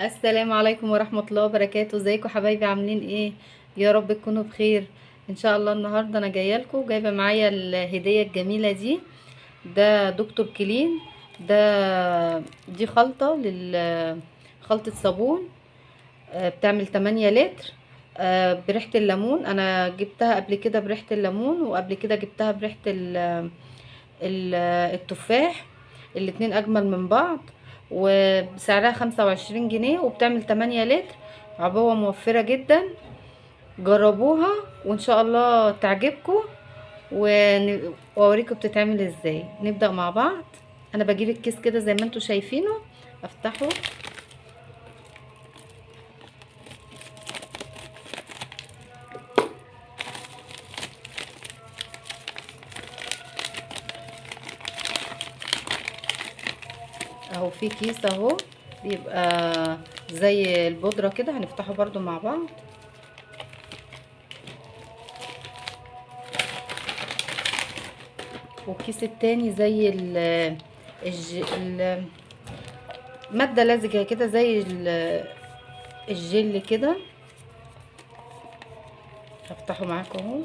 السلام عليكم ورحمة الله وبركاته. ازيكم حبايبي؟ عاملين ايه؟ يا رب تكونوا بخير ان شاء الله. النهاردة انا جاية لكم، جايبة معايا الهدية الجميلة دي. ده دكتور كلين. دي خلطة خلطة صابون. بتعمل 8 لتر. بريحة الليمون. انا جبتها قبل كده بريحة الليمون، وقبل كده جبتها بريحة التفاح. الاتنين اجمل من بعض، وسعرها 25 جنيه، وبتعمل 8 لتر. عبوة موفرة جدا. جربوها وان شاء الله تعجبكم، واوريكم بتتعمل ازاي. نبدأ مع بعض. انا بجيب الكيس كده زي ما انتم شايفينه، افتحه اهو. في كيس اهو، بيبقى زي البودرة كده. هنفتحه برضو مع بعض. والكيس التاني زي مادة لزجة كده، زي الجل كده. هفتحه معاكم اهو.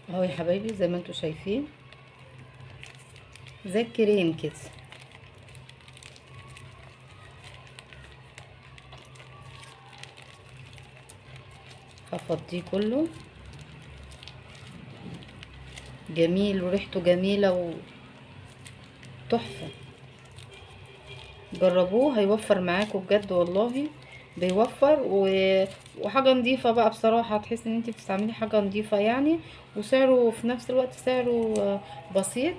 اهو يا حبايبي زي ما انتم شايفين، زي الكريم كده. هفضيه كله. جميل وريحته جميلة وتحفة. جربوه هيوفر معاكم بجد والله. بيوفر وحاجة نظيفة بقى بصراحة. تحس ان انت بتستعملي حاجة نظيفة يعني. وسعره في نفس الوقت سعره بسيط.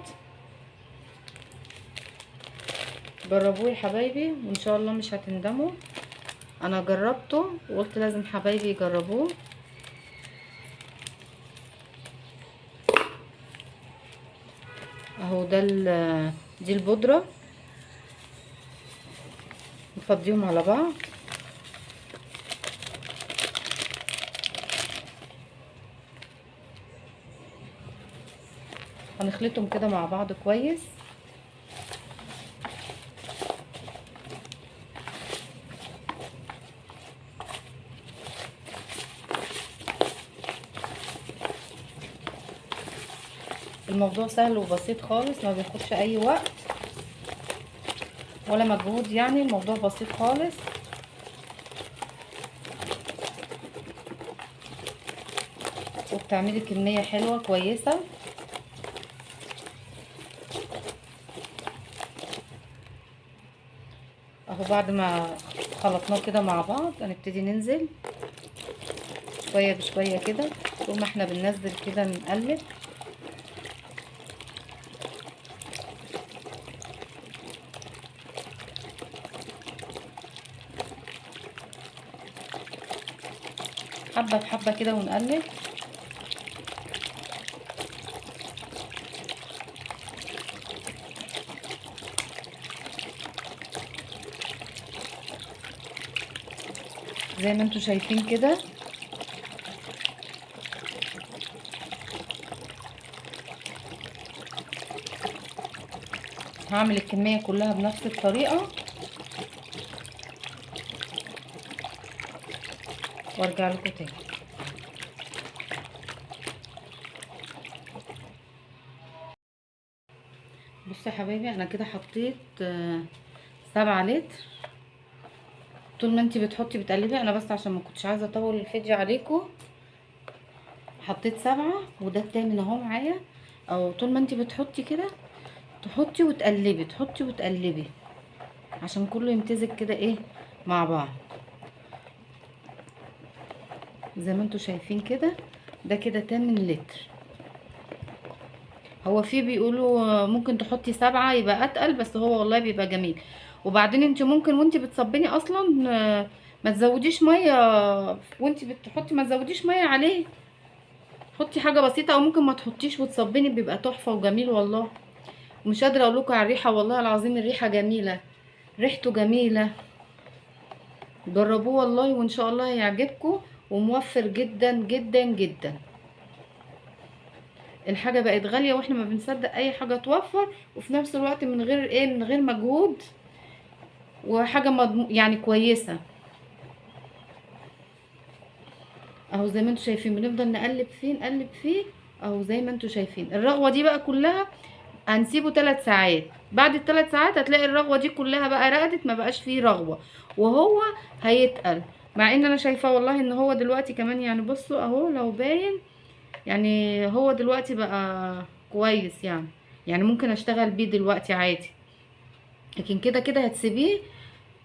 جربوه يا حبايبي وان شاء الله مش هتندموا. انا جربته وقلت لازم حبايبي يجربوه. اهو دي البودرة. نفضيهم على بعض. هنخلطهم كده مع بعض كويس. الموضوع سهل وبسيط خالص، ما بياخدش اي وقت ولا مجهود يعني. الموضوع بسيط خالص. وبتعملي كمية حلوة كويسة. اهو بعد ما خلطناه كده مع بعض هنبتدي ننزل شوية بشوية كده. طول ما احنا بننزل كده نقلب. حبة بحبة كده ونقلب. زي ما انتوا شايفين كده. هعمل الكمية كلها بنفس الطريقة وارجع لكم تاني. بصوا يا حبايبي، انا كده حطيت 7 لتر. طول ما انتي بتحطي بتقلبي. انا بس عشان ما كنتش عايزه اطول الفيديو عليكم حطيت 7، وده التامن اهو معايا. او طول ما انتي بتحطي كده تحطي وتقلبي، تحطي وتقلبي، عشان كله يمتزج كده ايه مع بعض. زي ما انتوا شايفين كده. ده كده 8 لتر. هو فيه بيقولوا ممكن تحطي 7 يبقى اتقل، بس هو والله بيبقى جميل. وبعدين انت ممكن وانت بتصبني اصلا ما تزوديش ميه. وانت بتحطي ما تزوديش ميه عليه. حطي حاجه بسيطه، او ممكن ما تحطيش وتصبني، بيبقى تحفه وجميل والله. مش قادره اقول لكم على الريحه، والله العظيم الريحه جميله. ريحته جميله. جربوه والله وان شاء الله هيعجبكم. وموفر جدا جدا جدا. الحاجه بقت غاليه واحنا ما بنصدق اي حاجه توفر، وفي نفس الوقت من غير ايه، من غير مجهود، وحاجه يعني كويسه. اهو زي ما انتوا شايفين بنفضل نقلب فيه نقلب فيه. اهو زي ما انتوا شايفين الرغوه دي بقى كلها هنسيبه 3 ساعات. بعد الثلاث ساعات هتلاقي الرغوه دي كلها بقى رقدت، ما بقاش فيه رغوه، وهو هيتقل. مع ان انا شايفاه والله ان هو دلوقتي كمان يعني بصوا اهو لو باين، يعني هو دلوقتي بقى كويس يعني ممكن اشتغل بيه دلوقتي عادي. لكن كده كده هتسيبيه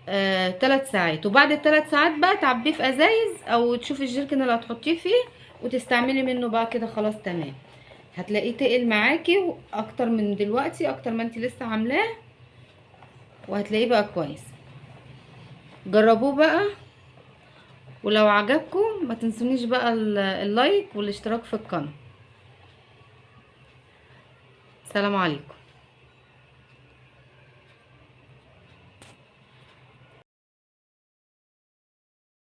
3 ساعات، وبعد الثلاث ساعات بقى تعبيه في ازايز او تشوفي الجيركن اللي هتحطيه فيه وتستعملي منه بقى كده خلاص تمام. هتلاقيه تقل معاكي اكتر من دلوقتي، اكتر ما انت لسه عاملاه، وهتلاقيه بقى كويس. جربوه بقى، ولو عجبكم ما تنسونيش بقى اللايك والاشتراك في القناة. سلام عليكم.